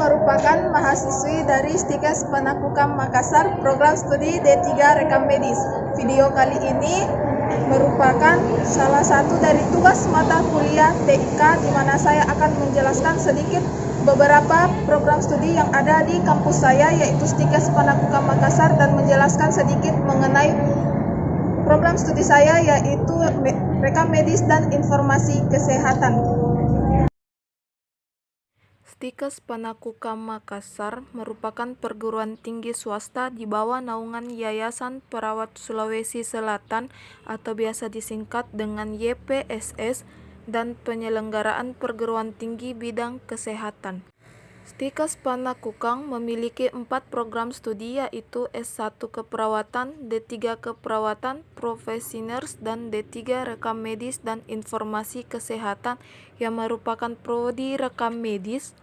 merupakan mahasiswi dari Stikes Panakukang Makassar, program studi D3 Rekam Medis. Video kali ini merupakan salah satu dari tugas mata kuliah TIK, di mana saya akan menjelaskan sedikit beberapa program studi yang ada di kampus saya, yaitu Stikes Panakukang Makassar, dan menjelaskan sedikit mengenai program studi saya, yaitu Rekam Medis dan Informasi Kesehatan. Stikes Panakukang Makassar merupakan perguruan tinggi swasta di bawah naungan Yayasan Perawat Sulawesi Selatan atau biasa disingkat dengan YPSS dan penyelenggaraan perguruan tinggi bidang kesehatan. Stikes Panakukang memiliki 4 program studi, yaitu S1 Keperawatan, D3 Keperawatan, Profesi Nurse, dan D3 Rekam Medis dan Informasi Kesehatan yang merupakan prodi rekam medis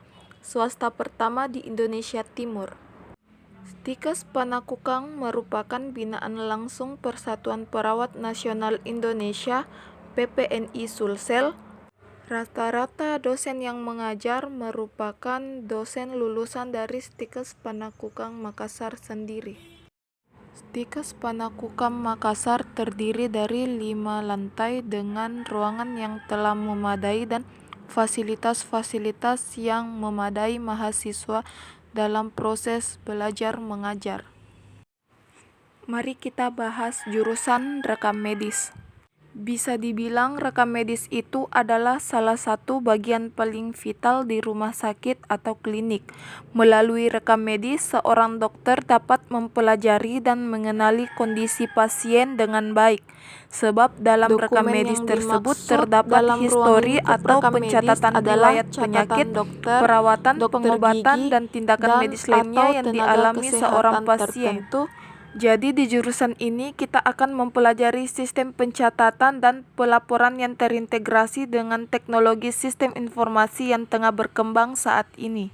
swasta pertama di Indonesia Timur. Stikes Panakukang merupakan binaan langsung Persatuan Perawat Nasional Indonesia (PPNI) Sulsel. Rata-rata dosen yang mengajar merupakan dosen lulusan dari Stikes Panakukang Makassar sendiri. Stikes Panakukang Makassar terdiri dari 5 lantai dengan ruangan yang telah memadai dan fasilitas-fasilitas yang memadai mahasiswa dalam proses belajar mengajar. Mari kita bahas jurusan rekam medis. Bisa dibilang rekam medis itu adalah salah satu bagian paling vital di rumah sakit atau klinik. Melalui rekam medis, seorang dokter dapat mempelajari dan mengenali kondisi pasien dengan baik. Sebab dalam rekam medis tersebut terdapat histori atau pencatatan riwayat penyakit, perawatan, pengobatan, dan tindakan medis lainnya yang dialami seorang pasien. Jadi di jurusan ini kita akan mempelajari sistem pencatatan dan pelaporan yang terintegrasi dengan teknologi sistem informasi yang tengah berkembang saat ini.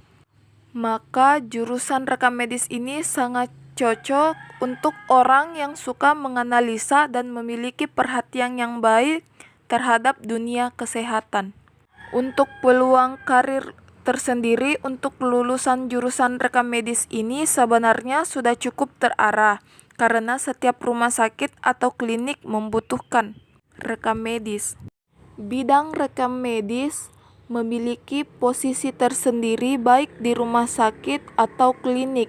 Maka jurusan rekam medis ini sangat cocok untuk orang yang suka menganalisa dan memiliki perhatian yang baik terhadap dunia kesehatan. Untuk peluang karir tersendiri untuk lulusan jurusan rekam medis ini sebenarnya sudah cukup terarah, karena setiap rumah sakit atau klinik membutuhkan rekam medis. Bidang rekam medis memiliki posisi tersendiri baik di rumah sakit atau klinik.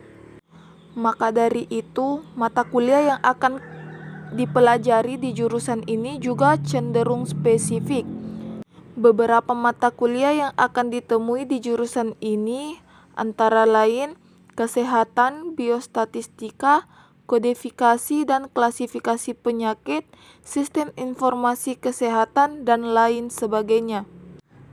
Maka dari itu, mata kuliah yang akan dipelajari di jurusan ini juga cenderung spesifik. Beberapa mata kuliah yang akan ditemui di jurusan ini antara lain kesehatan, biostatistika, kodifikasi dan klasifikasi penyakit, sistem informasi kesehatan, dan lain sebagainya.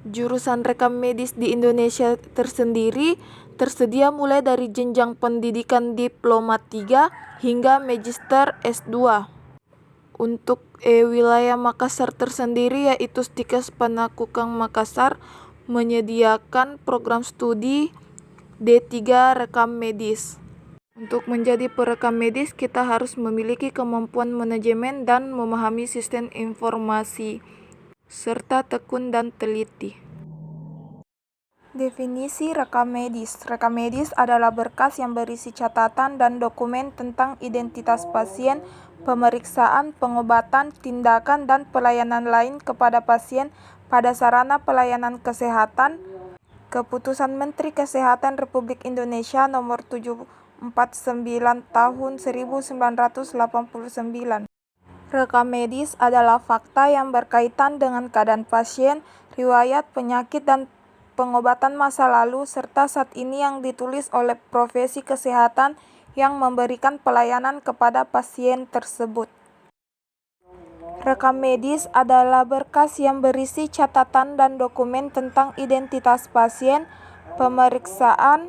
Jurusan rekam medis di Indonesia tersendiri tersedia mulai dari jenjang pendidikan diploma 3 hingga magister S2. Untuk wilayah Makassar tersendiri, yaitu Stikes Panakukang Makassar menyediakan program studi D3 Rekam Medis. Untuk menjadi perekam medis, kita harus memiliki kemampuan manajemen dan memahami sistem informasi, serta tekun dan teliti. Definisi rekam medis. Rekam medis adalah berkas yang berisi catatan dan dokumen tentang identitas pasien, pemeriksaan, pengobatan, tindakan, dan pelayanan lain kepada pasien pada sarana pelayanan kesehatan. Keputusan Menteri Kesehatan Republik Indonesia Nomor 749 Tahun 1989. Rekam medis adalah fakta yang berkaitan dengan keadaan pasien, riwayat penyakit dan pengobatan masa lalu serta saat ini yang ditulis oleh profesi kesehatan yang memberikan pelayanan kepada pasien tersebut. Rekam medis adalah berkas yang berisi catatan dan dokumen tentang identitas pasien, pemeriksaan,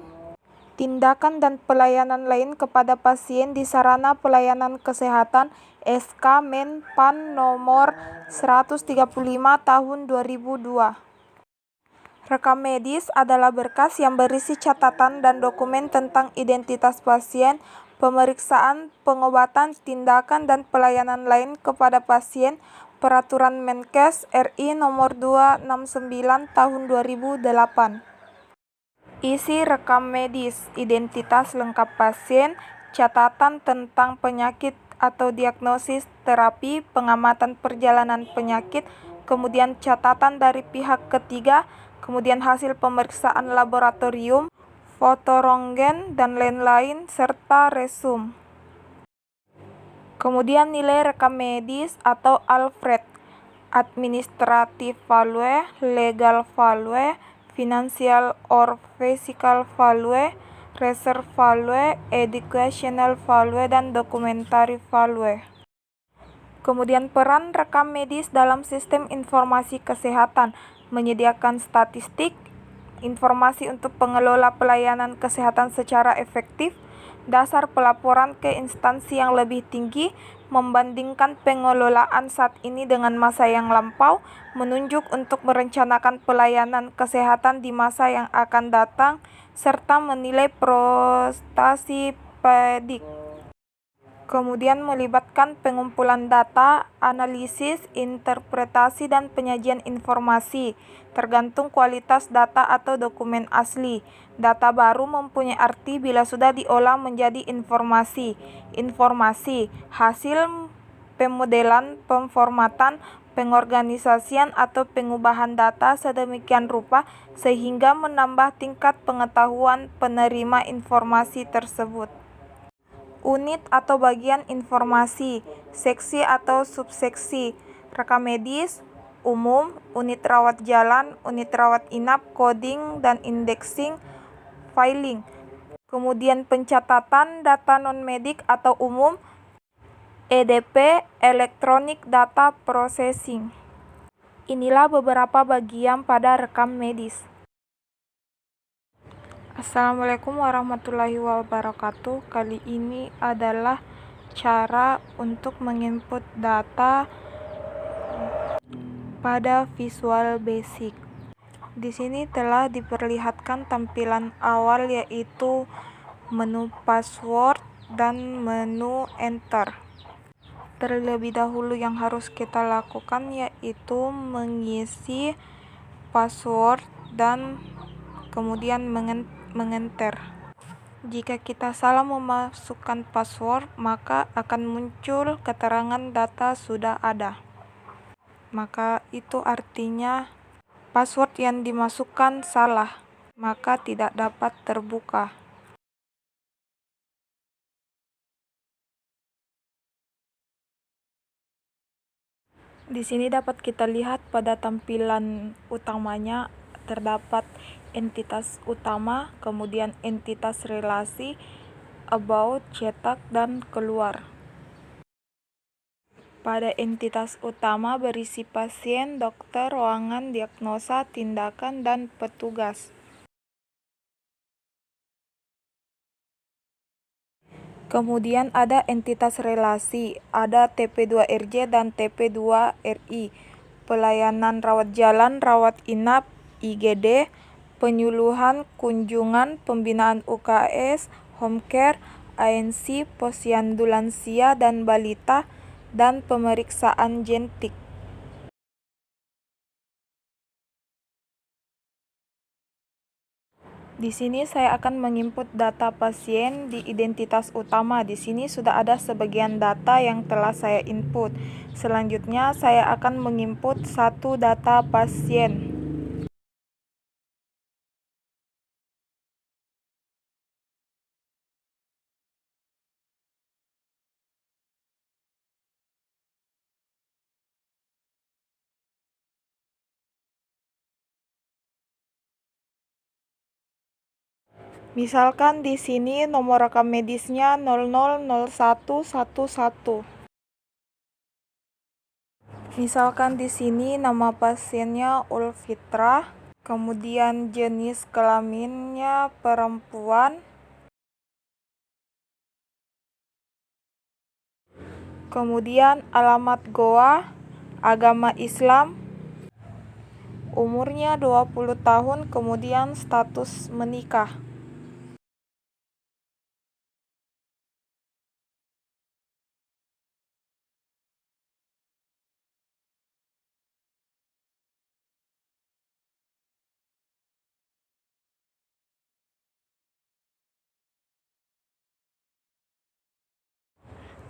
tindakan dan pelayanan lain kepada pasien di sarana pelayanan kesehatan SK Menpan nomor 135 tahun 2002. Rekam medis adalah berkas yang berisi catatan dan dokumen tentang identitas pasien, pemeriksaan, pengobatan, tindakan, dan pelayanan lain kepada pasien. Peraturan Menkes RI Nomor 269 Tahun 2008. Isi rekam medis, identitas lengkap pasien, catatan tentang penyakit atau diagnosis, terapi, pengamatan perjalanan penyakit, kemudian catatan dari pihak ketiga, kemudian hasil pemeriksaan laboratorium, foto ronggen, dan lain-lain, serta resum. Kemudian nilai rekam medis atau Alfred, administrative value, legal value, financial or physical value, research value, educational value, dan documentary value. Kemudian peran rekam medis dalam sistem informasi kesehatan, menyediakan statistik, informasi untuk pengelola pelayanan kesehatan secara efektif, dasar pelaporan ke instansi yang lebih tinggi, membandingkan pengelolaan saat ini dengan masa yang lampau, menunjuk untuk merencanakan pelayanan kesehatan di masa yang akan datang, serta menilai prestasi pedik. Kemudian melibatkan pengumpulan data, analisis, interpretasi, dan penyajian informasi, tergantung kualitas data atau dokumen asli. Data baru mempunyai arti bila sudah diolah menjadi informasi. Informasi, hasil pemodelan, pemformatan, pengorganisasian, atau pengubahan data sedemikian rupa sehingga menambah tingkat pengetahuan penerima informasi tersebut. Unit atau bagian informasi, seksi atau subseksi, rekam medis, umum, unit rawat jalan, unit rawat inap, coding dan indexing, filing. Kemudian pencatatan data non-medik atau umum, EDP, Electronic Data Processing. Inilah beberapa bagian pada rekam medis. Assalamualaikum warahmatullahi wabarakatuh. Kali ini adalah cara untuk menginput data pada Visual Basic. Di sini telah diperlihatkan tampilan awal, yaitu menu password dan menu enter. Terlebih dahulu yang harus kita lakukan yaitu mengisi password dan kemudian mengenter. Jika kita salah memasukkan password, maka akan muncul keterangan data sudah ada. Maka itu artinya password yang dimasukkan salah, maka tidak dapat terbuka. Di sini dapat kita lihat pada tampilan utamanya terdapat entitas utama, kemudian entitas relasi, about, cetak, dan keluar. Pada entitas utama berisi pasien, dokter, ruangan, diagnosa, tindakan, dan petugas. Kemudian ada entitas relasi, ada TP2RJ dan TP2RI, pelayanan rawat jalan, rawat inap, IGD, penyuluhan, kunjungan, pembinaan UKS, home care, ANC, posyandu lansia dan balita, dan pemeriksaan genetik. Di sini saya akan menginput data pasien di identitas utama. Di sini sudah ada sebagian data yang telah saya input. Selanjutnya saya akan menginput satu data pasien. Misalkan di sini nomor rekam medisnya 000111. Misalkan di sini nama pasiennya Ulfitra, kemudian jenis kelaminnya perempuan, kemudian alamat goa, agama Islam, umurnya 20 tahun, kemudian status menikah.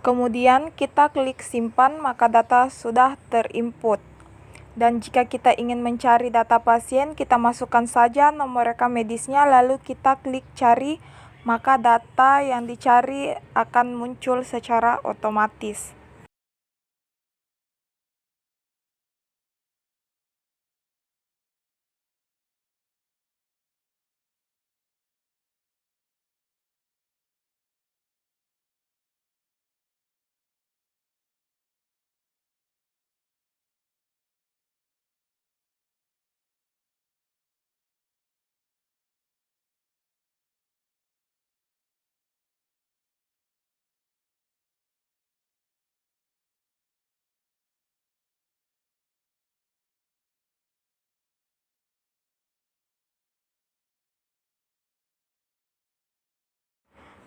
Kemudian kita klik simpan, maka data sudah terinput. Dan jika kita ingin mencari data pasien, kita masukkan saja nomor rekam medisnya, lalu kita klik cari, maka data yang dicari akan muncul secara otomatis.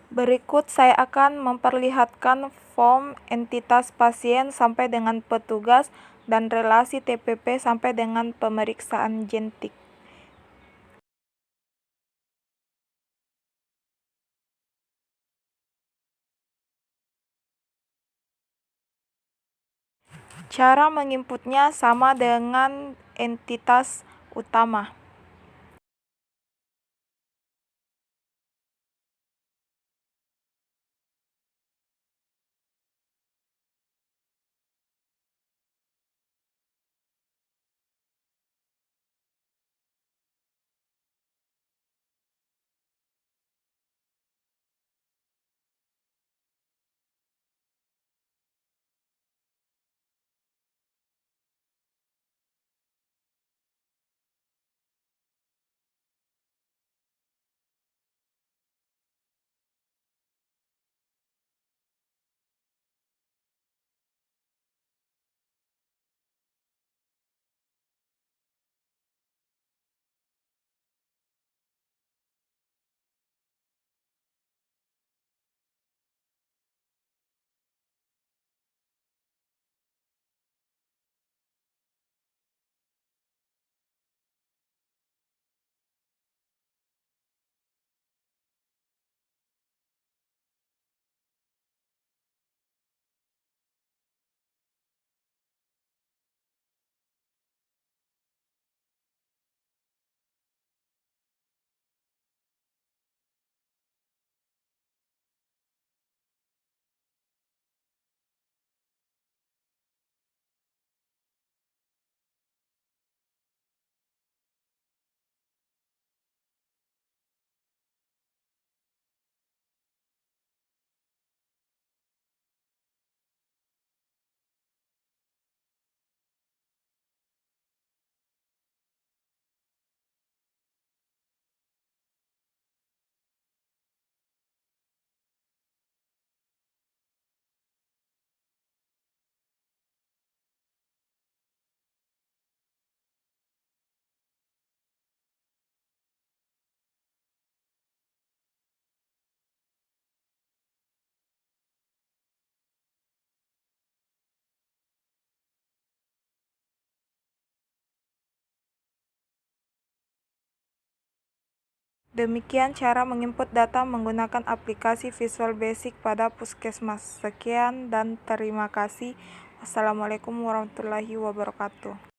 Berikut saya akan memperlihatkan form entitas pasien sampai dengan petugas dan relasi TPP sampai dengan pemeriksaan jentik. Cara menginputnya sama dengan entitas utama. Demikian cara menginput data menggunakan aplikasi Visual Basic pada Puskesmas. Sekian dan terima kasih. Wassalamualaikum warahmatullahi wabarakatuh.